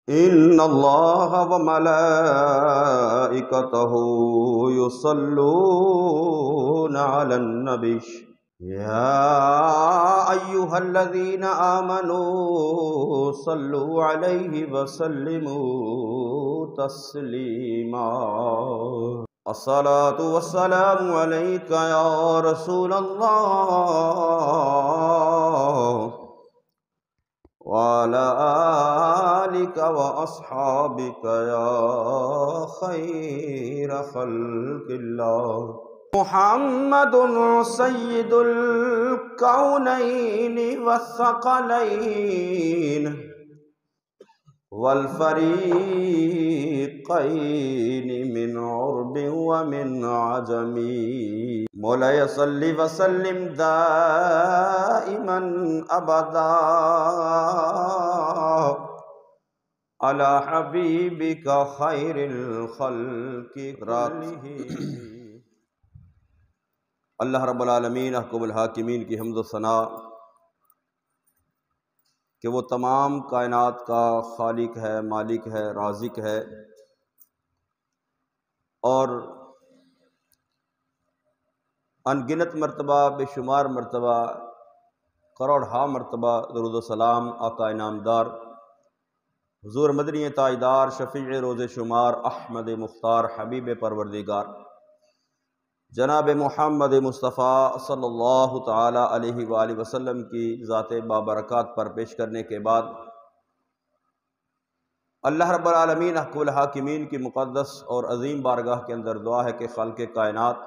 إن الله وملائكته يصلون على النبي يا أيها الذين آمنوا صلوا عليه وسلموا تسليما الصلاة والسلام عليك يا رسول الله وعلى آلك وأصحابك يا خير خلق الله محمد سيد الكونين والثقلين والفريقين من عرب ومن عجم مولاي صل وسلم دائما أبدا على حبيبك خير الخلق كلهم۔ اللہ رب العالمین احکم الحاکمین کی حمد و ثنا کہ وہ تمام کائنات کا خالق ہے، مالک ہے، رازق ہے، اور ان گنت مرتبہ، بے شمار مرتبہ، کروڑہا مرتبہ درود و سلام آقا انعامدار حضور مدنی تاجدار شفیع روز شمار احمد مختار حبیب پروردگار جناب محمد مصطفیٰ صلی اللہ تعالی علیہ وآلہ وسلم کی ذات بابرکات پر پیش کرنے کے بعد اللہ رب العالمین احکم الحاکمین کی مقدس اور عظیم بارگاہ کے اندر دعا ہے کہ خالق کائنات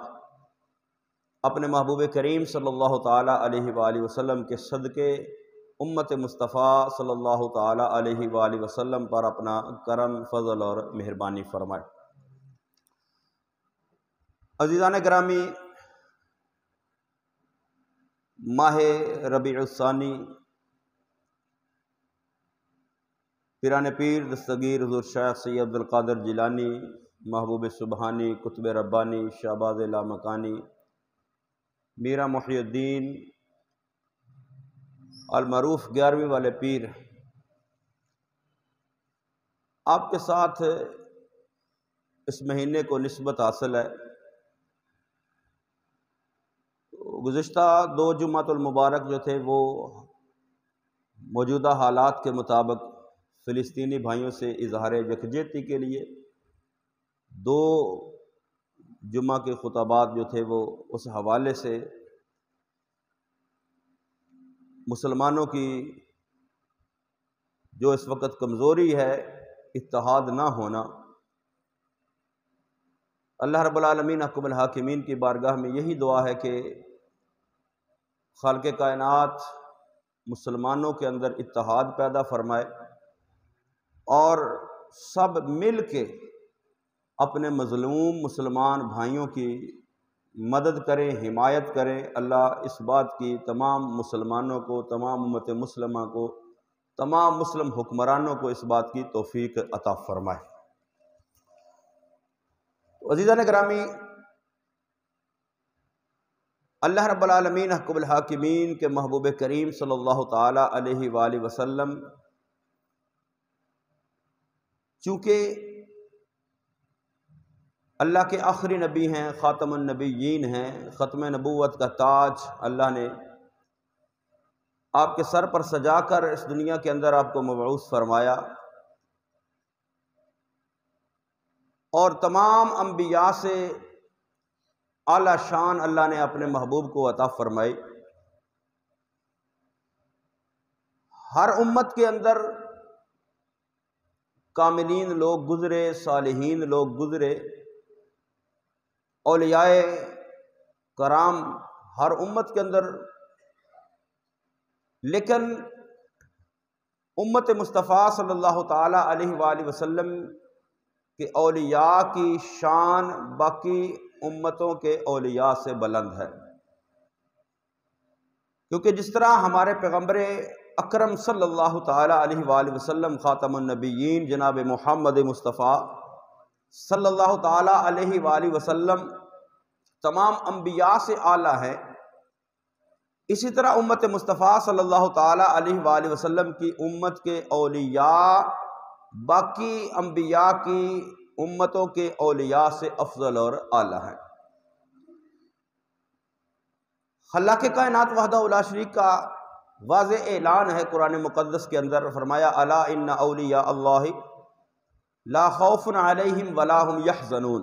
اپنے محبوب کریم صلی اللہ تعالی علیہ وآلہ وسلم کے صدقے امت مصطفیٰ صلی اللہ تعالی علیہ وآلہ وسلم پر اپنا کرم، فضل اور مہربانی فرمائے۔ عزیزان گرامی، ماہ ربیع الثانی پیران پیر دستگیر حضور شیخ سید عبدالقادر جیلانی محبوب سبحانی قطب ربانی شہباز لامکانی میرا محی الدین المعروف 11ویں والے پیر آپ کے ساتھ اس مہینے کو نسبت حاصل ہے۔ گزشتہ 2 جمعۃ المبارک جو تھے وہ موجودہ حالات کے مطابق فلسطینی بھائیوں سے اظہار یکجہتی کے لیے 2 جمعہ کے خطبات جو تھے وہ اس حوالے سے مسلمانوں کی جو اس وقت کمزوری ہے، اتحاد نہ ہونا، اللہ رب العالمین احکم الحاکمین کی بارگاہ میں یہی دعا ہے کہ خالق کائنات مسلمانوں کے اندر اتحاد پیدا فرمائے اور سب مل کے اپنے مظلوم مسلمان بھائیوں کی مدد کریں، حمایت کریں۔ اللہ اس بات کی تمام مسلمانوں کو، تمام امت مسلمہ کو، تمام مسلم حکمرانوں کو اس بات کی توفیق عطا فرمائے۔ عزیزان گرامی، اللہ رب العالمین احکم الحاکمین کے محبوب کریم صلی اللہ تعالی علیہ وآلہ وسلم چونکہ اللہ کے آخری نبی ہیں، خاتم النبیین ہیں، ختم نبوت کا تاج اللہ نے آپ کے سر پر سجا کر اس دنیا کے اندر آپ کو مبعوث فرمایا، اور تمام انبیاء سے اعلیٰ شان اللہ نے اپنے محبوب کو عطا فرمائی۔ ہر امت کے اندر کاملین لوگ گزرے، صالحین لوگ گزرے، اولیاء کرام ہر امت کے اندر، لیکن امت مصطفیٰ صلی اللہ تعالی علیہ وآلہ وسلم کہ اولیاء کی شان باقی امتوں کے اولیاء سے بلند ہے، کیونکہ جس طرح ہمارے پیغمبر اکرم صلی اللہ تعالی علیہ وآلہ وسلم خاتم النبیین جناب محمد مصطفیٰ صلی اللہ تعالی علیہ وآلہ وسلم تمام انبیاء سے اعلیٰ ہے، اسی طرح امت مصطفیٰ صلی اللہ تعالی علیہ وآلہ وسلم کی امت کے اولیاء باقی انبیاء کی امتوں کے اولیاء سے افضل اور اعلیٰ ہیں۔ خلاق کائنات وحدہ لا شریک کا واضح اعلان ہے قرآن مقدس کے اندر، فرمایا الا ان اولیاء اللہ لا خوف علیہم ولا هم یحزنون،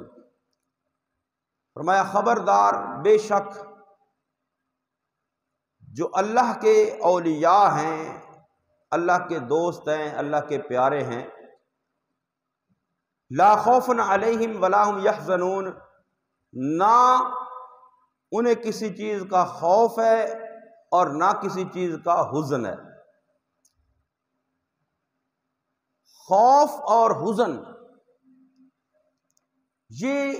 فرمایا خبردار، بے شک جو اللہ کے اولیاء ہیں، اللہ کے دوست ہیں، اللہ کے پیارے ہیں، لا خوف علیہم ولا هم یحزنون، نہ انہیں کسی چیز کا خوف ہے اور نہ کسی چیز کا حزن ہے۔ خوف اور حزن یہ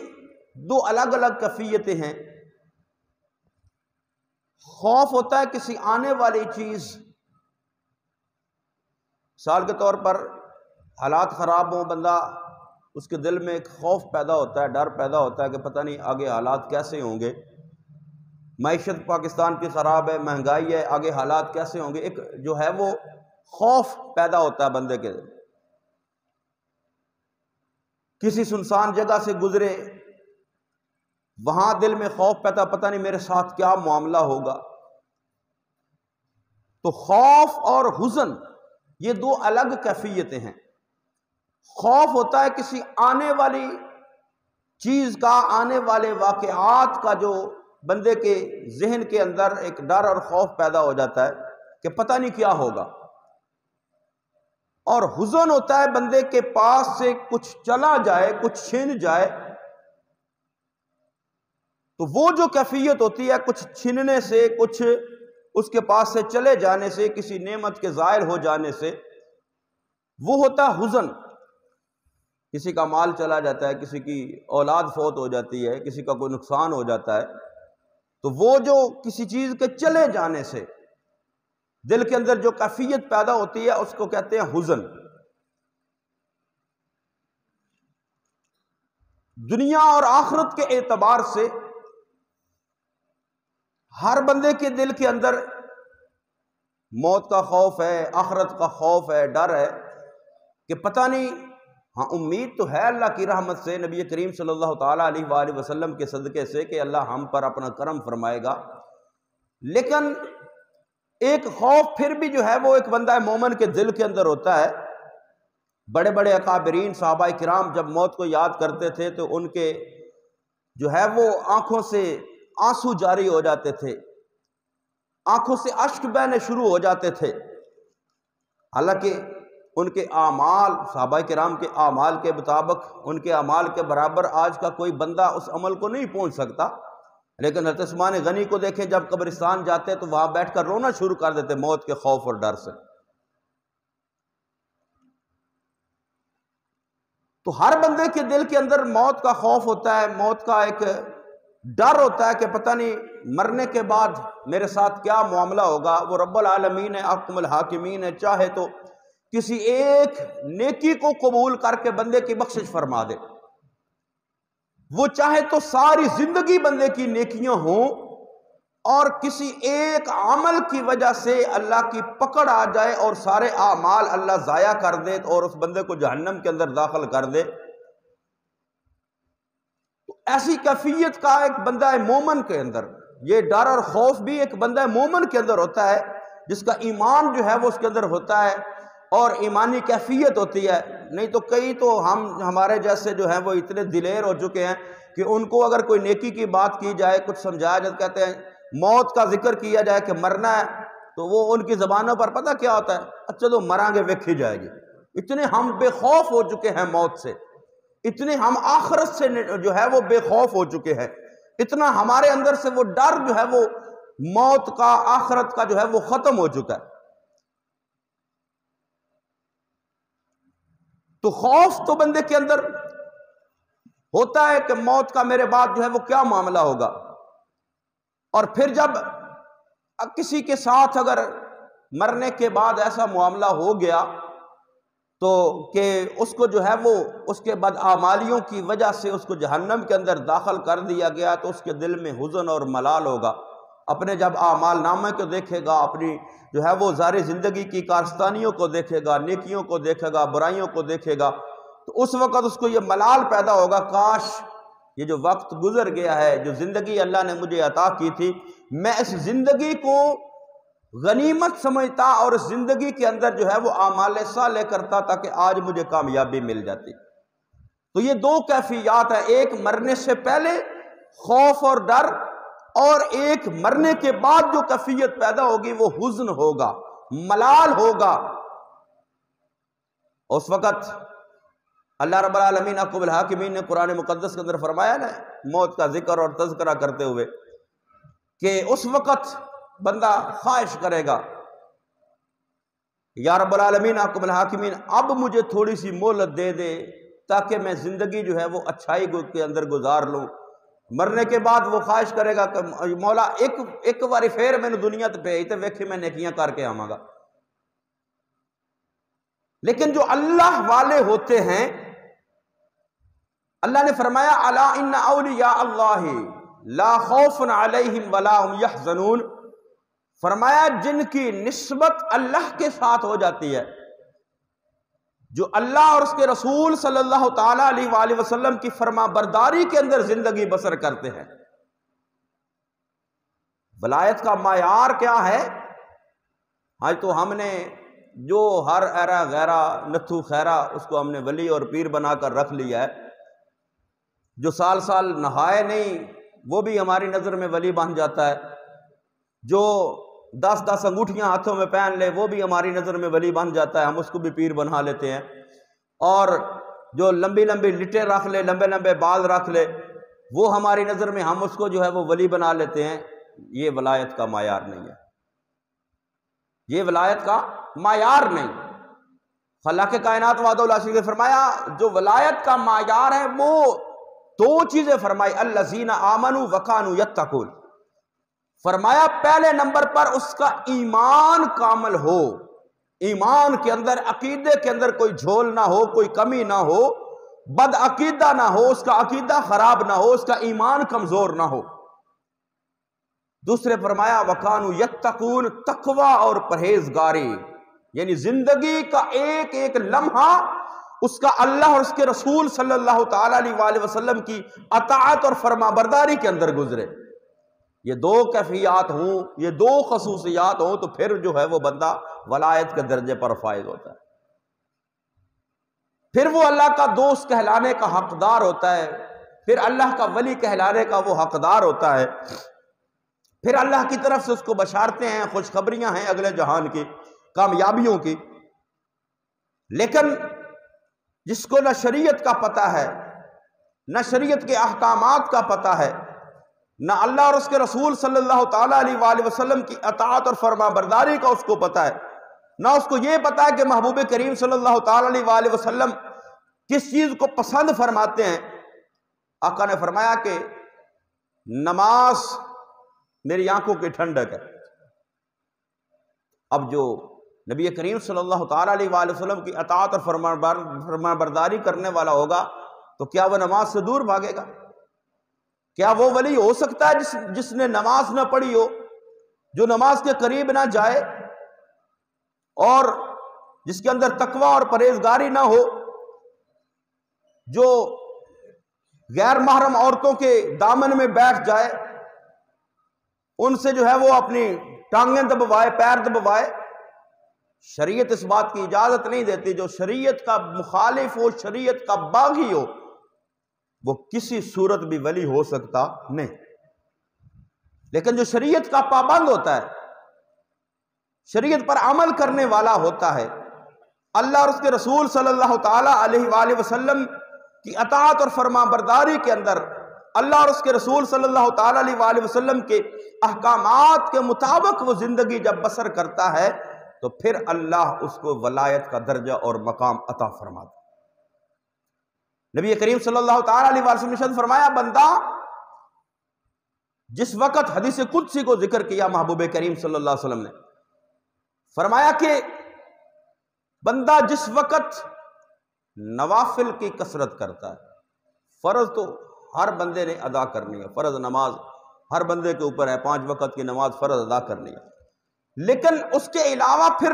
دو الگ الگ کیفیتیں ہیں۔ خوف ہوتا ہے کسی آنے والی چیز، مثال کے طور پر حالات خراب ہوں، بندہ اس کے دل میں ایک خوف پیدا ہوتا ہے، ڈر پیدا ہوتا ہے کہ پتہ نہیں آگے حالات کیسے ہوں گے، معیشت پاکستان کی خراب ہے، مہنگائی ہے، آگے حالات کیسے ہوں گے، ایک جو ہے وہ خوف پیدا ہوتا ہے بندے کے دل۔ کسی سنسان جگہ سے گزرے، وہاں دل میں خوف پیدا، پتہ نہیں میرے ساتھ کیا معاملہ ہوگا۔ تو خوف اور حزن یہ دو الگ کیفیتیں ہیں۔ خوف ہوتا ہے کسی آنے والی چیز کا، آنے والے واقعات کا، جو بندے کے ذہن کے اندر ایک ڈر اور خوف پیدا ہو جاتا ہے کہ پتہ نہیں کیا ہوگا۔ اور حزن ہوتا ہے بندے کے پاس سے کچھ چلا جائے، کچھ چھن جائے، تو وہ جو کیفیت ہوتی ہے کچھ چھننے سے، کچھ اس کے پاس سے چلے جانے سے، کسی نعمت کے ضائع ہو جانے سے، وہ ہوتا ہے حزن۔ کسی کا مال چلا جاتا ہے، کسی کی اولاد فوت ہو جاتی ہے، کسی کا کوئی نقصان ہو جاتا ہے، تو وہ جو کسی چیز کے چلے جانے سے دل کے اندر جو کیفیت پیدا ہوتی ہے اس کو کہتے ہیں حزن۔ دنیا اور آخرت کے اعتبار سے ہر بندے کے دل کے اندر موت کا خوف ہے، آخرت کا خوف ہے، ڈر ہے کہ پتہ نہیں، ہاں امید تو ہے اللہ کی رحمت سے، نبی کریم صلی اللہ تعالیٰ علیہ وآلہ وسلم کے صدقے سے کہ اللہ ہم پر اپنا کرم فرمائے گا، لیکن ایک خوف پھر بھی جو ہے وہ ایک بندہ مومن کے دل کے اندر ہوتا ہے۔ بڑے بڑے اکابرین صحابہ کرام جب موت کو یاد کرتے تھے تو ان کے جو ہے وہ آنکھوں سے آنسو جاری ہو جاتے تھے، آنکھوں سے اشک بہنے شروع ہو جاتے تھے، حالانکہ ان کے اعمال، صحابہ کرام کے اعمال کے مطابق، ان کے اعمال کے برابر آج کا کوئی بندہ اس عمل کو نہیں پہنچ سکتا، لیکن حضرت عثمان غنی کو دیکھیں، جب قبرستان جاتے تو وہاں بیٹھ کر رونا شروع کر دیتے موت کے خوف اور ڈر سے۔ تو ہر بندے کے دل کے اندر موت کا خوف ہوتا ہے، موت کا ایک ڈر ہوتا ہے کہ پتہ نہیں مرنے کے بعد میرے ساتھ کیا معاملہ ہوگا۔ وہ رب العالمین ہے، احکم الحاکمین ہے، چاہے تو کسی ایک نیکی کو قبول کر کے بندے کی بخشش فرما دے، وہ چاہے تو ساری زندگی بندے کی نیکیاں ہوں، اور کسی ایک عمل کی وجہ سے اللہ کی پکڑ آ جائے اور سارے اعمال اللہ ضائع کر دے اور اس بندے کو جہنم کے اندر داخل کر دے۔ تو ایسی کیفیت کا ایک بندہ مومن کے اندر یہ ڈر اور خوف بھی ایک بندہ مومن کے اندر ہوتا ہے، جس کا ایمان جو ہے وہ اس کے اندر ہوتا ہے اور ایمانی کیفیت ہوتی ہے۔ نہیں تو کئی تو ہمارے جیسے جو ہیں وہ اتنے دلیر ہو چکے ہیں کہ ان کو اگر کوئی نیکی کی بات کی جائے، کچھ سمجھایا جائے، کہتے ہیں موت کا ذکر کیا جائے کہ مرنا ہے، تو وہ ان کی زبانوں پر پتہ کیا ہوتا ہے، اچھا تو مریں گے ویکھی جائے گی۔ اتنے ہم بے خوف ہو چکے ہیں موت سے، اتنے ہم آخرت سے جو ہے وہ بے خوف ہو چکے ہیں، اتنا ہمارے اندر سے وہ ڈر جو ہے وہ موت کا، آخرت کا جو ہے وہ ختم ہو چکا ہے۔ تو خوف تو بندے کے اندر ہوتا ہے کہ موت کا میرے بعد جو ہے وہ کیا معاملہ ہوگا، اور پھر جب کسی کے ساتھ اگر مرنے کے بعد ایسا معاملہ ہو گیا تو کہ اس کو جو ہے وہ اس کے بدعمالیوں کی وجہ سے اس کو جہنم کے اندر داخل کر دیا گیا، تو اس کے دل میں حزن اور ملال ہوگا، اپنے جب اعمال نامے کو دیکھے گا، اپنی جو ہے وہ ظاہری زندگی کی کارستانیوں کو دیکھے گا، نیکیوں کو دیکھے گا، برائیوں کو دیکھے گا، تو اس وقت اس کو یہ ملال پیدا ہوگا، کاش یہ جو وقت گزر گیا ہے، جو زندگی اللہ نے مجھے عطا کی تھی، میں اس زندگی کو غنیمت سمجھتا اور اس زندگی کے اندر جو ہے وہ اعمال صالح کرتا تاکہ آج مجھے کامیابی مل جاتی۔ تو یہ دو کیفیات ہیں، ایک مرنے سے پہلے خوف اور ڈر، اور ایک مرنے کے بعد جو کیفیت پیدا ہوگی وہ حزن ہوگا، ملال ہوگا۔ اس وقت اللہ رب العالمین احکم الحاکمین نے قرآن مقدس کے اندر فرمایا نا، موت کا ذکر اور تذکرہ کرتے ہوئے، کہ اس وقت بندہ خواہش کرے گا، یا رب العالمین احکم الحاکمین اب مجھے تھوڑی سی مہلت دے دے تاکہ میں زندگی جو ہے وہ اچھائی کے اندر گزار لوں۔ مرنے کے بعد وہ خواہش کرے گا کہ مولا ایک باری پھر میں نے دنیا تے بھیج تے ویکھے میں نیکیاں کر کے آواں گا۔ لیکن جو اللہ والے ہوتے ہیں، اللہ نے فرمایا الا ان اولیاء اللہ لا خوف علیہم ولا هم یحزنون، فرمایا جن کی نسبت اللہ کے ساتھ ہو جاتی ہے، جو اللہ اور اس کے رسول صلی اللہ تعالی علیہ وآلہ وسلم کی فرما برداری کے اندر زندگی بسر کرتے ہیں۔ ولایت کا معیار کیا ہے؟ آج تو ہم نے جو ہر ایرا غیرہ نتھو خیرہ اس کو ہم نے ولی اور پیر بنا کر رکھ لیا ہے، جو سال سال نہائے نہیں وہ بھی ہماری نظر میں ولی بن جاتا ہے، جو 10 انگوٹھیاں ہاتھوں میں پہن لے وہ بھی ہماری نظر میں ولی بن جاتا ہے، ہم اس کو بھی پیر بنا لیتے ہیں، اور جو لمبی لمبی لٹیں رکھ لے، لمبے لمبے بال رکھ لے، وہ ہماری نظر میں ہم اس کو جو ہے وہ ولی بنا لیتے ہیں۔ یہ ولایت کا معیار نہیں ہے، یہ ولایت کا معیار نہیں۔ خالق کائنات وحدہ لا شریک نے فرمایا جو ولایت کا معیار ہے وہ دو چیزیں فرمائی، الذین آمنوا وکانوا یتقون، فرمایا پہلے نمبر پر اس کا ایمان کامل ہو، ایمان کے اندر، عقیدے کے اندر کوئی جھول نہ ہو، کوئی کمی نہ ہو، بد عقیدہ نہ ہو، اس کا عقیدہ خراب نہ ہو، اس کا ایمان کمزور نہ ہو۔ دوسرے فرمایا وکانوا یتقون، تقوی اور پرہیزگاری، یعنی زندگی کا ایک ایک لمحہ اس کا اللہ اور اس کے رسول صلی اللہ تعالی علیہ وآلہ وسلم کی اطاعت اور فرما برداری کے اندر گزرے۔ یہ دو کیفیات ہوں، یہ دو خصوصیات ہوں تو پھر جو ہے وہ بندہ ولایت کے درجے پر فائز ہوتا ہے، پھر وہ اللہ کا دوست کہلانے کا حقدار ہوتا ہے، پھر اللہ کا ولی کہلانے کا وہ حقدار ہوتا ہے، پھر اللہ کی طرف سے اس کو بشارتیں ہیں، خوشخبریاں ہیں اگلے جہان کی، کامیابیوں کی۔ لیکن جس کو نہ شریعت کا پتہ ہے، نہ شریعت کے احکامات کا پتہ ہے، نہ اللہ اور اس کے رسول صلی اللہ تعالیٰ علیہ وآلہ وسلم کی اطاعت اور فرما برداری کا اس کو پتہ ہے، نہ اس کو یہ پتہ ہے کہ محبوب کریم صلی اللہ تعالیٰ علیہ وآلہ وسلم کس چیز کو پسند فرماتے ہیں۔ آقا نے فرمایا کہ نماز میری آنکھوں کی ٹھنڈک ہے۔ اب جو نبی کریم صلی اللہ تعالیٰ علیہ وآلہ وسلم کی اطاعت اور فرما برداری کرنے والا ہوگا تو کیا وہ نماز سے دور بھاگے گا؟ کیا وہ ولی ہو سکتا ہے جس نے نماز نہ پڑھی ہو، جو نماز کے قریب نہ جائے اور جس کے اندر تقوی اور پرہیزگاری نہ ہو، جو غیر محرم عورتوں کے دامن میں بیٹھ جائے، ان سے جو ہے وہ اپنی ٹانگیں دبوائے، پیر دبوائے؟ شریعت اس بات کی اجازت نہیں دیتی۔ جو شریعت کا مخالف ہو، شریعت کا باغی ہو، وہ کسی صورت بھی ولی ہو سکتا نہیں۔ لیکن جو شریعت کا پابند ہوتا ہے، شریعت پر عمل کرنے والا ہوتا ہے، اللہ اور اس کے رسول صلی اللہ تعالی علیہ وآلہ وسلم کی اطاعت اور فرما برداری کے اندر اللہ اور اس کے رسول صلی اللہ تعالی علیہ وآلہ وسلم کے احکامات کے مطابق وہ زندگی جب بسر کرتا ہے تو پھر اللہ اس کو ولایت کا درجہ اور مقام عطا فرماتا ہے۔ نبی کریم صلی اللہ تعالی علیہ وسلم نے ارشاد فرمایا، بندہ جس وقت حدیث قدسی کو ذکر کیا محبوب کریم صلی اللہ علیہ وسلم نے فرمایا کہ بندہ جس وقت نوافل کی کثرت کرتا ہے، فرض تو ہر بندے نے ادا کرنی ہے، فرض نماز ہر بندے کے اوپر ہے 5 وقت کی نماز فرض ادا کرنی ہے، لیکن اس کے علاوہ پھر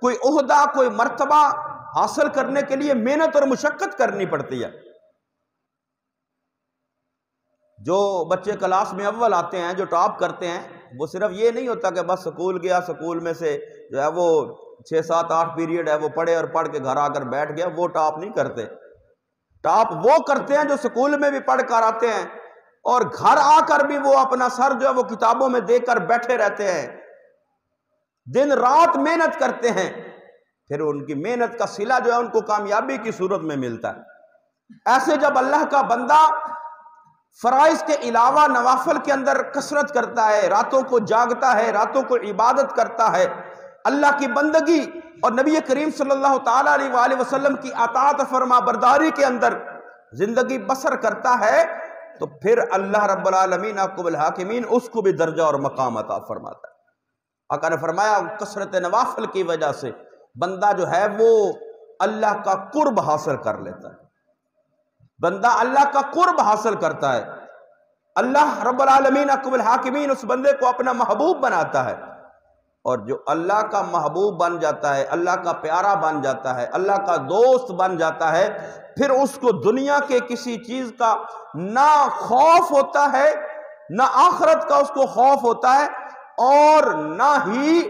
کوئی عہدہ، کوئی مرتبہ حاصل کرنے کے لیے محنت اور مشقت کرنی پڑتی ہے۔ جو بچے کلاس میں اول آتے ہیں، جو ٹاپ کرتے ہیں، وہ صرف یہ نہیں ہوتا کہ بس سکول گیا، سکول میں سے جو ہے وہ 6 7 8 پیریڈ ہے وہ پڑھے اور پڑھ کے گھر آ کر بیٹھ گیا، وہ ٹاپ نہیں کرتے۔ ٹاپ وہ کرتے ہیں جو سکول میں بھی پڑھ کر آتے ہیں اور گھر آ کر بھی وہ اپنا سر جو ہے وہ کتابوں میں دے کر بیٹھے رہتے ہیں، دن رات محنت کرتے ہیں، پھر ان کی محنت کا صلہ جو ہے ان کو کامیابی کی صورت میں ملتا ہے۔ ایسے جب اللہ کا بندہ فرائض کے علاوہ نوافل کے اندر کثرت کرتا ہے، راتوں کو جاگتا ہے، راتوں کو عبادت کرتا ہے، اللہ کی بندگی اور نبی کریم صلی اللہ تعالیٰ علیہ وآلہ وسلم کی اطاعت فرما برداری کے اندر زندگی بسر کرتا ہے، تو پھر اللہ رب العالمین احکم الحاکمین اس کو بھی درجہ اور مقام عطا فرماتا ہے۔ آقا نے فرمایا کثرت نوافل کی وجہ سے بندہ جو ہے وہ اللہ کا قرب حاصل کر لیتا ہے، بندہ اللہ کا قرب حاصل کرتا ہے، اللہ رب العالمین احکم الحاکمین اس بندے کو اپنا محبوب بناتا ہے، اور جو اللہ کا محبوب بن جاتا ہے، اللہ کا پیارا بن جاتا ہے، اللہ کا دوست بن جاتا ہے، پھر اس کو دنیا کے کسی چیز کا نہ خوف ہوتا ہے، نہ آخرت کا اس کو خوف ہوتا ہے، اور نہ ہی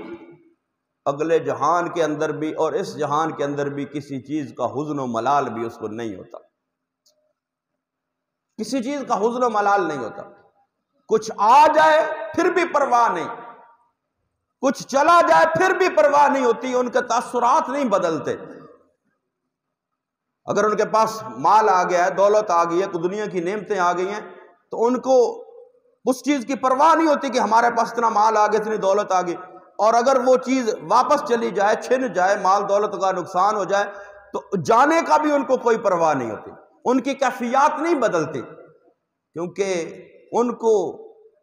اگلے جہان کے اندر بھی اور اس جہان کے اندر بھی کسی چیز کا حزن و ملال بھی اس کو نہیں ہوتا، کسی چیز کا حزن و ملال نہیں ہوتا۔ کچھ آ جائے پھر بھی پرواہ نہیں، کچھ چلا جائے پھر بھی پرواہ نہیں ہوتی، ان کے تاثرات نہیں بدلتے۔ اگر ان کے پاس مال آ گیا ہے، دولت آ گئی ہے، دنیا کی نعمتیں آ گئی ہیں، تو ان کو اس چیز کی پرواہ نہیں ہوتی کہ ہمارے پاس اتنا مال آ گیا، اتنی دولت آ گئی، اور اگر وہ چیز واپس چلی جائے، چھن جائے، مال دولت کا نقصان ہو جائے، تو جانے کا بھی ان کو کوئی پرواہ نہیں ہوتی، ان کی کیفیات نہیں بدلتی، کیونکہ ان کو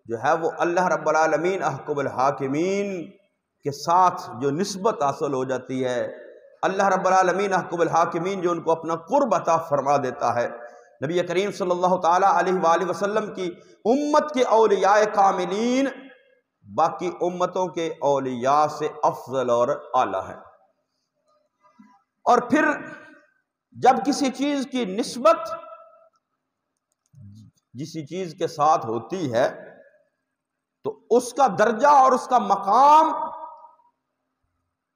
جو ہے وہ اللہ رب العالمین احکم الحاکمین کے ساتھ جو نسبت حاصل ہو جاتی ہے، اللہ رب العالمین احکم الحاکمین جو ان کو اپنا قرب عطا فرما دیتا ہے۔ نبی کریم صلی اللہ تعالیٰ علیہ وآلہ وسلم کی امت کے اولیاء کاملین باقی امتوں کے اولیاء سے افضل اور اعلیٰ ہیں۔ اور پھر جب کسی چیز کی نسبت جسی چیز کے ساتھ ہوتی ہے تو اس کا درجہ اور اس کا مقام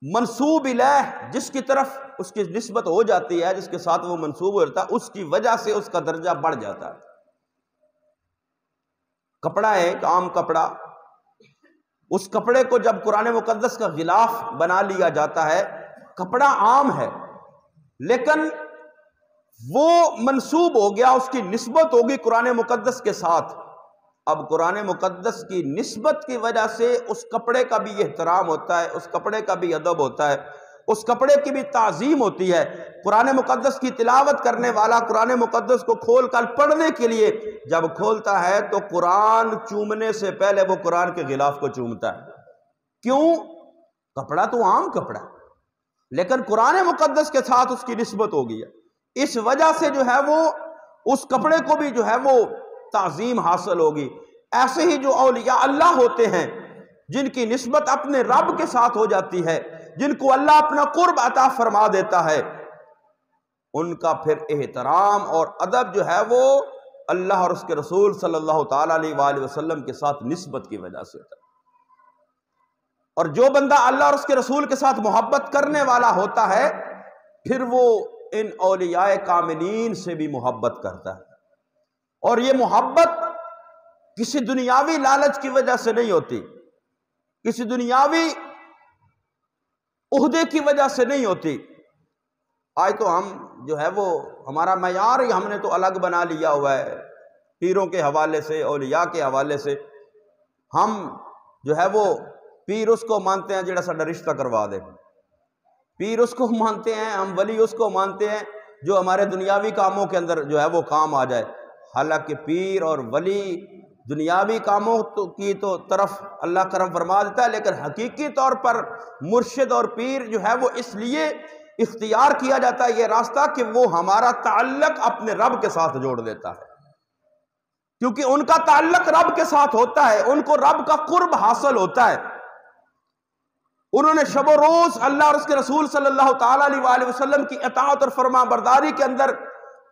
منسوب الیہ، جس کی طرف اس کی نسبت ہو جاتی ہے، جس کے ساتھ وہ منسوب ہوتا ہے، اس کی وجہ سے اس کا درجہ بڑھ جاتا ہے۔ کپڑا ہے ایک عام کپڑا، اس کپڑے کو جب قرآن مقدس کا غلاف بنا لیا جاتا ہے، کپڑا عام ہے لیکن وہ منسوب ہو گیا، اس کی نسبت ہوگی قرآن مقدس کے ساتھ۔ اب قرآن مقدس کی نسبت کی وجہ سے اس کپڑے کا بھی احترام ہوتا ہے، اس کپڑے کا بھی ادب ہوتا ہے، اس کپڑے کی بھی تعظیم ہوتی ہے۔ قرآن مقدس کی تلاوت کرنے والا قرآن مقدس کو کھول کر پڑھنے کے لیے جب کھولتا ہے تو قرآن چومنے سے پہلے وہ قرآن کے غلاف کو چومتا ہے۔ کیوں؟ کپڑا تو عام کپڑا لیکن قرآن مقدس کے ساتھ اس کی نسبت ہو گئی ہے، اس وجہ سے جو ہے وہ اس کپڑے کو بھی جو ہے وہ تعظیم حاصل ہوگی۔ ایسے ہی جو اولیاء اللہ ہوتے ہیں جن کی نسبت اپنے رب کے ساتھ ہو جاتی ہے، جن کو اللہ اپنا قرب عطا فرما دیتا ہے، ان کا پھر احترام اور ادب جو ہے وہ اللہ اور اس کے رسول صلی اللہ تعالیٰ علیہ وآلہ وسلم کے ساتھ نسبت کی وجہ سے ہوتا ہے۔ اور جو بندہ اللہ اور اس کے رسول کے ساتھ محبت کرنے والا ہوتا ہے پھر وہ ان اولیاء کاملین سے بھی محبت کرتا ہے، اور یہ محبت کسی دنیاوی لالچ کی وجہ سے نہیں ہوتی، کسی دنیاوی عہدے کی وجہ سے نہیں ہوتی۔ آج تو ہم جو ہے وہ ہمارا معیار ہی ہم نے تو الگ بنا لیا ہوا ہے، پیروں کے حوالے سے، اولیاء کے حوالے سے۔ ہم جو ہے وہ پیر اس کو مانتے ہیں جڑا ساڈا رشتہ کروا دے، پیر اس کو مانتے ہیں، ہم ولی اس کو مانتے ہیں جو ہمارے دنیاوی کاموں کے اندر جو ہے وہ کام آ جائے۔ حالانکہ پیر اور ولی دنیاوی کاموں کی تو طرف اللہ کرم فرما دیتا ہے، لیکن حقیقی طور پر مرشد اور پیر جو ہے وہ اس لیے اختیار کیا جاتا ہے یہ راستہ کہ وہ ہمارا تعلق اپنے رب کے ساتھ جوڑ دیتا ہے، کیونکہ ان کا تعلق رب کے ساتھ ہوتا ہے، ان کو رب کا قرب حاصل ہوتا ہے۔ انہوں نے شب و روز اللہ اور اس کے رسول صلی اللہ تعالیٰ علیہ وآلہ وسلم کی اطاعت اور فرما برداری کے اندر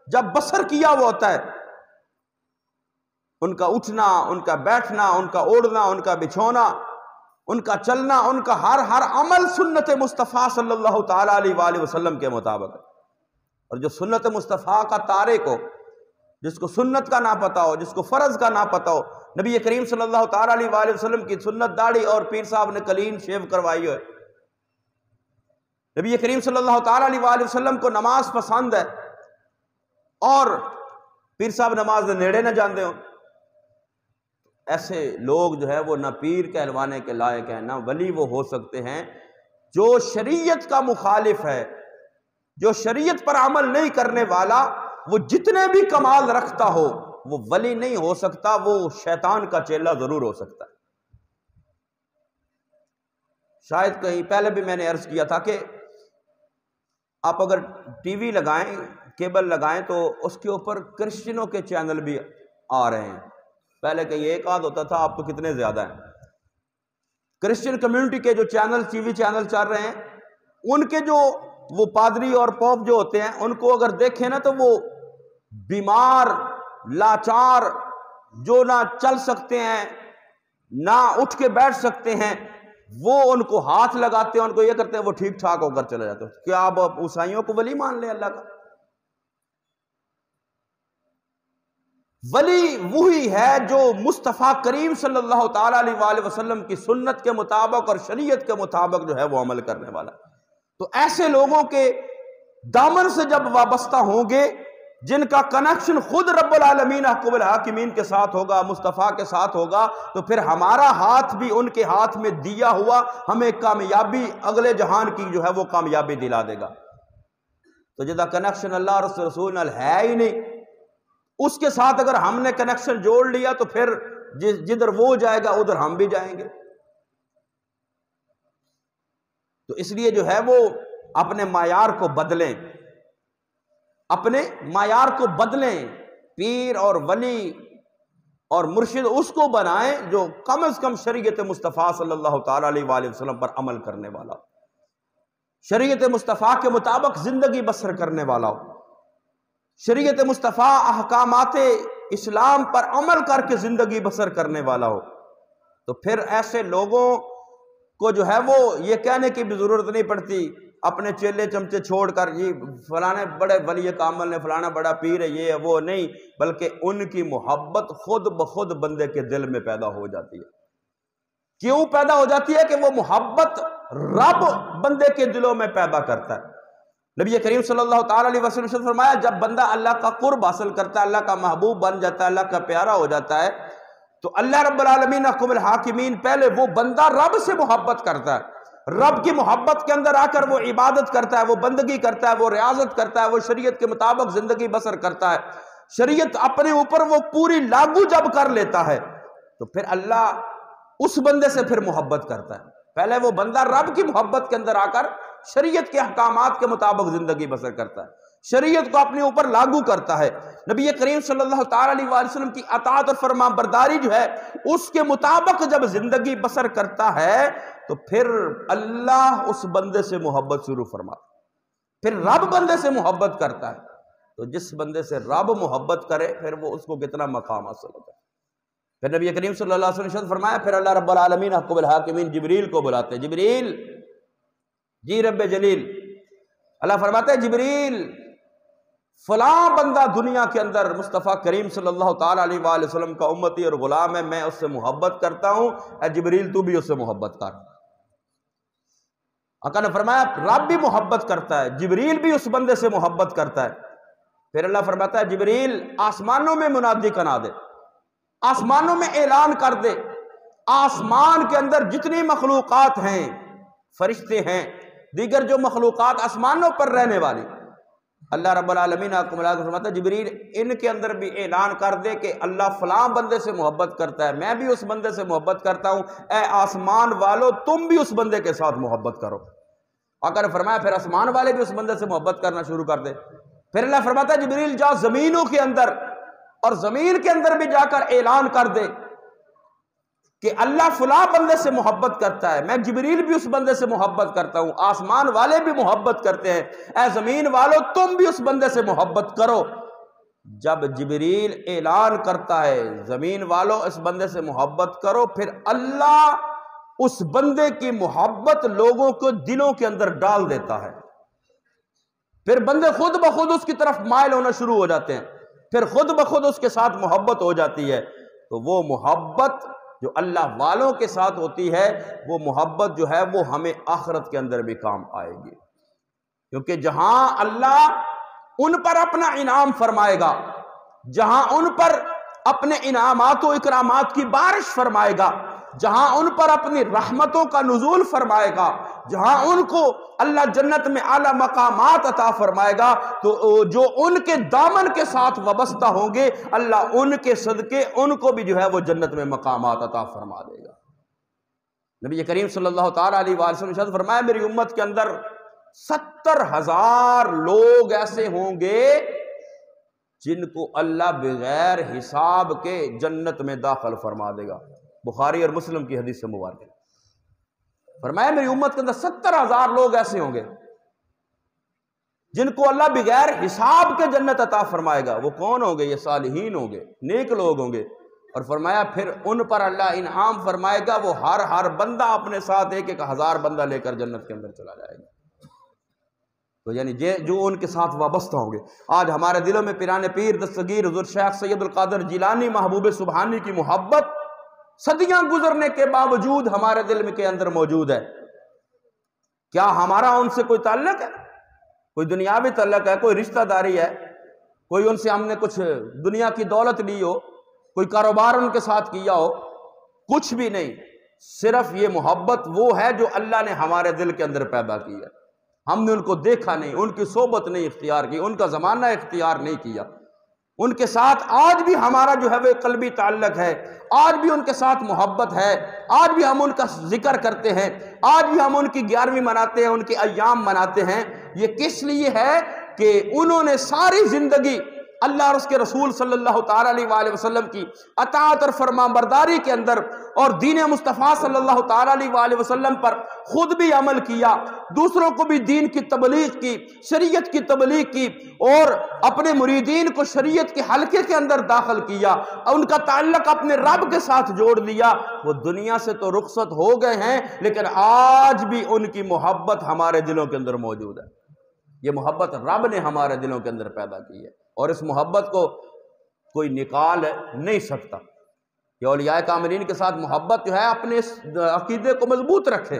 جب بسر کیا ہوا ہوتا ہے، ان کا اٹھنا، ان کا بیٹھنا، ان کا اوڑھنا، ان کا بچھونا، ان کا چلنا، ان کا ہر عمل سنت مصطفیٰ صلی اللہ تعالیٰ علیہ وآلہ وسلم کے مطابق ہے۔ اور جو سنت مصطفیٰ کا تارک ہو، جس کو سنت کا نہ پتہ ہو، جس کو فرض کا نہ پتہ ہو، نبی کریم صلی اللہ تعالیٰ علیہ وآلہ وسلم کی سنت داڑھی اور پیر صاحب نے کلین شیو کروائی ہے، نبی کریم صلی اللہ تعالیٰ علیہ وآلہ وسلم کو نماز پسند ہے اور پیر صاحب نماز دے نیڑے نہ جاندے ہوں، ایسے لوگ جو ہے وہ نہ پیر کہلوانے کے لائق ہیں، نہ ولی وہ ہو سکتے ہیں۔ جو شریعت کا مخالف ہے، جو شریعت پر عمل نہیں کرنے والا، وہ جتنے بھی کمال رکھتا ہو وہ ولی نہیں ہو سکتا، وہ شیطان کا چیلا ضرور ہو سکتا ہے۔ شاید کہیں پہلے بھی میں نے عرض کیا تھا کہ آپ اگر ٹی وی لگائیں، کیبل لگائیں، تو اس کے اوپر کرسچنوں کے چینل بھی آ رہے ہیں۔ پہلے کہیں ایک آدھ ہوتا تھا، اب تو کتنے زیادہ ہیں۔ کرسچن کمیونٹی کے جو چینل، ٹی وی چینل چل رہے ہیں، ان کے جو وہ پادری اور پوپ جو ہوتے ہیں، ان کو اگر دیکھیں نا تو وہ بیمار، لاچار، جو نہ چل سکتے ہیں، نہ اٹھ کے بیٹھ سکتے ہیں، وہ ان کو ہاتھ لگاتے ہیں، ان کو یہ کرتے ہیں، وہ ٹھیک ٹھاک ہو کر چلے جاتے ہیں۔ کیا آپ عیسائیوں کو ولی مان لیں اللہ کا؟ ولی وہی ہے جو مصطفیٰ کریم صلی اللہ تعالیٰ علیہ وآلہ وسلم کی سنت کے مطابق اور شریعت کے مطابق جو ہے وہ عمل کرنے والا۔ تو ایسے لوگوں کے دامن سے جب وابستہ ہوں گے، جن کا کنیکشن خود رب العالمین احکم الحاکمین کے ساتھ ہوگا، مصطفیٰ کے ساتھ ہوگا، تو پھر ہمارا ہاتھ بھی ان کے ہاتھ میں دیا ہوا ہمیں کامیابی، اگلے جہان کی جو ہے وہ کامیابی دلا دے گا۔ تو جدا کنیکشن اللہ اور اس رسول نال ہے ہی نہیں، اس کے ساتھ اگر ہم نے کنیکشن جوڑ لیا تو پھر جدھر وہ جائے گا ادھر ہم بھی جائیں گے۔ تو اس لیے جو ہے وہ اپنے معیار کو بدلیں، اپنے معیار کو بدلیں، پیر اور ولی اور مرشد اس کو بنائیں جو کم از کم شریعت مصطفیٰ صلی اللہ تعالیٰ علیہ وآلہ وسلم پر عمل کرنے والا ہو، شریعت مصطفیٰ کے مطابق زندگی بسر کرنے والا ہو، شریعت مصطفیٰ احکامات اسلام پر عمل کر کے زندگی بسر کرنے والا ہو۔ تو پھر ایسے لوگوں کو جو ہے وہ یہ کہنے کی بھی ضرورت نہیں پڑتی اپنے چیلے چمچے چھوڑ کر یہ فلانے بڑے ولی کامل نے، فلانا بڑا پیر ہے، یہ ہے وہ نہیں، بلکہ ان کی محبت خود بخود بندے کے دل میں پیدا ہو جاتی ہے۔ کیوں پیدا ہو جاتی ہے؟ کہ وہ محبت رب بندے کے دلوں میں پیدا کرتا ہے۔ نبی کریم صلی اللہ تعالیٰ علیہ وسلم نے فرمایا جب بندہ اللہ کا قرب حاصل کرتا ہے، اللہ کا محبوب بن جاتا ہے، اللہ کا پیارا ہو جاتا ہے، تو اللہ رب العالمین احکم الحاکمین پہلے وہ بندہ رب سے محبت کرتا ہے، رب کی محبت کے اندر آ کر وہ عبادت کرتا ہے، وہ بندگی کرتا ہے، وہ ریاضت کرتا ہے، وہ شریعت کے مطابق زندگی بسر کرتا ہے۔ شریعت اپنے اوپر وہ پوری لاگو جب کر لیتا ہے تو پھر اللہ اس بندے سے پھر محبت کرتا ہے۔ پہلے وہ بندہ رب کی محبت کے اندر آ کر شریعت کے احکامات کے مطابق زندگی بسر کرتا ہے، شریعت کو اپنے اوپر لاگو کرتا ہے، نبی کریم صلی اللہ تعالیٰ علیہ وآلہ وسلم کی اطاعت اور فرما برداری جو ہے اس کے مطابق جب زندگی بسر کرتا ہے تو پھر اللہ اس بندے سے محبت شروع فرماتا ہے، پھر رب بندے سے محبت کرتا ہے۔ تو جس بندے سے رب محبت کرے پھر وہ اس کو کتنا مقام حاصل ہوتا ہے۔ پھر نبی کریم صلی اللہ علیہ وسلم نے فرمایا پھر اللہ رب العالمین احکم الحاکمین جبریل کو بلاتے ہیں، جبریل جی رب جلیل، اللہ فرماتے ہیں جبریل فلاں بندہ دنیا کے اندر مصطفیٰ کریم صلی اللہ تعالیٰ علیہ وآلہ وسلم کا امتی اور غلام ہے، میں اس سے محبت کرتا ہوں، اے جبریل تو بھی اس سے محبت کر۔ آقا نے فرمایا رب بھی محبت کرتا ہے، جبریل بھی اس بندے سے محبت کرتا ہے۔ پھر اللہ فرماتا ہے جبریل آسمانوں میں منادی کرا دے، آسمانوں میں اعلان کر دے، آسمان کے اندر جتنی مخلوقات ہیں، فرشتے ہیں، دیگر جو مخلوقات آسمانوں پر رہنے والی، اللہ رب العالمین آپ کو ملا کے فرماتا ہے جبریل ان کے اندر بھی اعلان کر دے کہ اللہ فلاں بندے سے محبت کرتا ہے، میں بھی اس بندے سے محبت کرتا ہوں، اے آسمان والو تم بھی اس بندے کے ساتھ محبت کرو۔ آقا نے فرمایا پھر آسمان والے بھی اس بندے سے محبت کرنا شروع کر دے۔ پھر اللہ فرماتا ہے جبریل جا زمینوں کے اندر اور زمین کے اندر بھی جا کر اعلان کر دے کہ اللہ فلاں بندے سے محبت کرتا ہے، میں جبریل بھی اس بندے سے محبت کرتا ہوں، آسمان والے بھی محبت کرتے ہیں، اے زمین والو تم بھی اس بندے سے محبت کرو۔ جب جبریل اعلان کرتا ہے زمین والو اس بندے سے محبت کرو، پھر اللہ اس بندے کی محبت لوگوں کو دلوں کے اندر ڈال دیتا ہے، پھر بندے خود بخود اس کی طرف مائل ہونا شروع ہو جاتے ہیں، پھر خود بخود اس کے ساتھ محبت ہو جاتی ہے۔ تو وہ محبت جو اللہ والوں کے ساتھ ہوتی ہے، وہ محبت جو ہے وہ ہمیں آخرت کے اندر بھی کام آئے گی، کیونکہ جہاں اللہ ان پر اپنا انعام فرمائے گا، جہاں ان پر اپنے انعامات و اکرامات کی بارش فرمائے گا، جہاں ان پر اپنی رحمتوں کا نزول فرمائے گا، جہاں ان کو اللہ جنت میں اعلیٰ مقامات عطا فرمائے گا، تو جو ان کے دامن کے ساتھ وابستہ ہوں گے اللہ ان کے صدقے ان کو بھی جو ہے وہ جنت میں مقامات عطا فرما دے گا۔ نبی کریم صلی اللہ تعالیٰ علیہ وسلم نے ارشاد فرمایا میری امت کے اندر 70,000 لوگ ایسے ہوں گے جن کو اللہ بغیر حساب کے جنت میں داخل فرما دے گا۔ بخاری اور مسلم کی حدیث مبارک فرمایا میری امت کے اندر 70,000 لوگ ایسے ہوں گے جن کو اللہ بغیر حساب کے جنت عطا فرمائے گا۔ وہ کون ہوں گے؟ یہ صالحین ہوں گے، نیک لوگ ہوں گے۔ اور فرمایا پھر ان پر اللہ انعام فرمائے گا، وہ ہر بندہ اپنے ساتھ 1,000 بندہ لے کر جنت کے اندر چلا جائے گا۔ تو یعنی جو ان کے ساتھ وابستہ ہوں گے۔ آج ہمارے دلوں میں پیران پیر دستگیر حضور شیخ سید القادر جیلانی محبوب سبحانی کی محبت صدیاں گزرنے کے باوجود ہمارے دل میں کے اندر موجود ہے۔ کیا ہمارا ان سے کوئی تعلق ہے؟ کوئی دنیاوی تعلق ہے؟ کوئی رشتہ داری ہے؟ کوئی ان سے ہم نے کچھ دنیا کی دولت لی ہو؟ کوئی کاروبار ان کے ساتھ کیا ہو؟ کچھ بھی نہیں۔ صرف یہ محبت وہ ہے جو اللہ نے ہمارے دل کے اندر پیدا کی ہے۔ ہم نے ان کو دیکھا نہیں، ان کی صحبت نہیں اختیار کی، ان کا زمانہ اختیار نہیں کیا۔ ان کے ساتھ آج بھی ہمارا جو ہے وہ قلبی تعلق ہے، آج بھی ان کے ساتھ محبت ہے، آج بھی ہم ان کا ذکر کرتے ہیں، آج بھی ہم ان کی 11ویں مناتے ہیں، ان کے ایام مناتے ہیں۔ یہ کس لیے ہے کہ انہوں نے ساری زندگی اللہ اور اس کے رسول صلی اللہ تعالیٰ علیہ وآلہ وسلم کی اطاعت اور فرمان برداری کے اندر اور دین مصطفیٰ صلی اللہ تعالیٰ علیہ وآلہ وسلم پر خود بھی عمل کیا، دوسروں کو بھی دین کی تبلیغ کی، شریعت کی تبلیغ کی، اور اپنے مریدین کو شریعت کے حلقے کے اندر داخل کیا، ان کا تعلق اپنے رب کے ساتھ جوڑ لیا۔ وہ دنیا سے تو رخصت ہو گئے ہیں لیکن آج بھی ان کی محبت ہمارے دلوں کے اندر موجود ہے۔ یہ محبت رب نے ہمارے دلوں کے اندر پیدا کی ہے، اور اس محبت کو کوئی نکال نہیں سکتا۔ یہ اولیاء کاملین کے ساتھ محبت جو ہے اپنے عقیدے کو مضبوط رکھیں،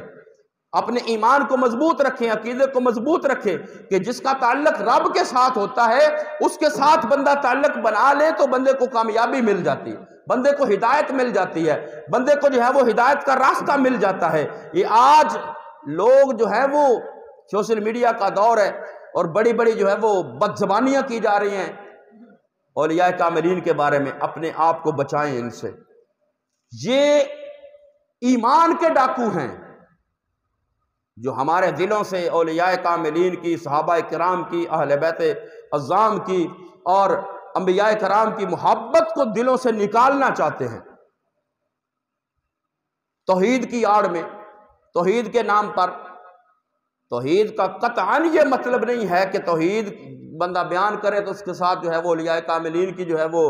اپنے ایمان کو مضبوط رکھیں، عقیدے کو مضبوط رکھیں کہ جس کا تعلق رب کے ساتھ ہوتا ہے اس کے ساتھ بندہ تعلق بنا لے تو بندے کو کامیابی مل جاتی ہے، بندے کو ہدایت مل جاتی ہے، بندے کو جو ہے وہ ہدایت کا راستہ مل جاتا ہے۔ یہ آج لوگ جو ہے وہ سوشل میڈیا کا دور ہے اور بڑی بڑی جو ہے وہ بد زبانیاں کی جا رہی ہیں اولیاء کاملین کے بارے میں۔ اپنے آپ کو بچائیں ان سے، یہ ایمان کے ڈاکو ہیں جو ہمارے دلوں سے اولیاء کاملین کی، صحابہ کرام کی، اہل بیت اعظام کی اور انبیاء کرام کی محبت کو دلوں سے نکالنا چاہتے ہیں۔ توحید کی آڑ میں، توحید کے نام پر، توحید کا قطعاً یہ مطلب نہیں ہے کہ توحید بندہ بیان کرے تو اس کے ساتھ جو ہے وہ اولیاء کاملین کی جو ہے وہ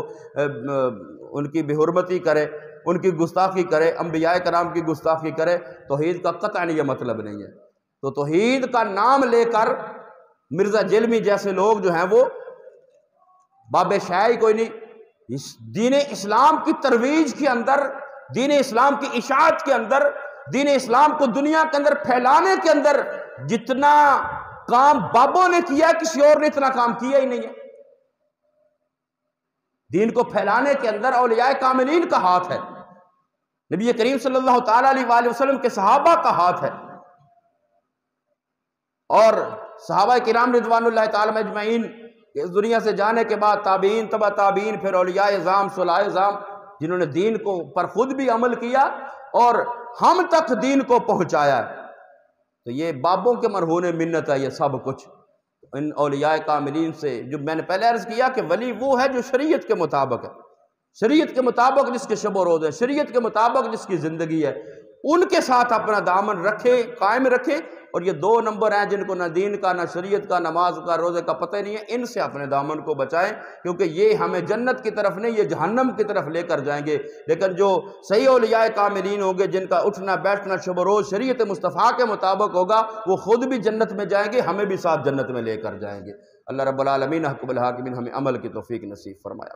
ان کی بے حرمتی کرے، ان کی گستاخی کرے، انبیاء کرام کی گستاخی کرے۔ توحید کا قطعاً یہ مطلب نہیں ہے۔ تو توحید کا نام لے کر مرزا جلمی جیسے لوگ جو ہیں وہ باب شیعی کوئی نہیں، دین اسلام کی ترویج کے اندر، دین اسلام کی اشاعت کے اندر، دین اسلام کو دنیا کے اندر پھیلانے کے اندر جتنا کام بابوں نے کیا کسی اور نے اتنا کام کیا ہی نہیں ہے۔ دین کو پھیلانے کے اندر اولیاء کاملین کا ہاتھ ہے، نبی کریم صلی اللہ تعالیٰ علیہ وآلہ وسلم کے صحابہ کا ہاتھ ہے، اور صحابہ کرام رضوان اللہ تعالیٰ اجمعین اس دنیا سے جانے کے بعد تابعین، تبع تابعین، پھر اولیاء اعظام، صلحاء اعظام، جنہوں نے دین کو پر خود بھی عمل کیا اور ہم تک دین کو پہنچایا ہے۔ تو یہ بابوں کے مرہون منت ہے یہ سب کچھ۔ ان اولیاء کاملین سے، جو میں نے پہلے عرض کیا کہ ولی وہ ہے جو شریعت کے مطابق ہے، شریعت کے مطابق جس کے شب و روز ہے، شریعت کے مطابق جس کی زندگی ہے، ان کے ساتھ اپنا دامن رکھیں، قائم رکھیں۔ اور یہ 2 نمبر ہیں جن کو نہ دین کا، نہ شریعت کا، نماز کا، روزے کا پتہ نہیں ہے، ان سے اپنے دامن کو بچائیں، کیونکہ یہ ہمیں جنت کی طرف نہیں، یہ جہنم کی طرف لے کر جائیں گے۔ لیکن جو صحیح اولیاء کاملین ہوں گے، جن کا اٹھنا بیٹھنا شب و روز شریعت مصطفیٰ کے مطابق ہوگا، وہ خود بھی جنت میں جائیں گے، ہمیں بھی ساتھ جنت میں لے کر جائیں گے۔ اللہ رب العالمین حق الحاکمین ہمیں عمل کی توفیق نصیب فرمایا۔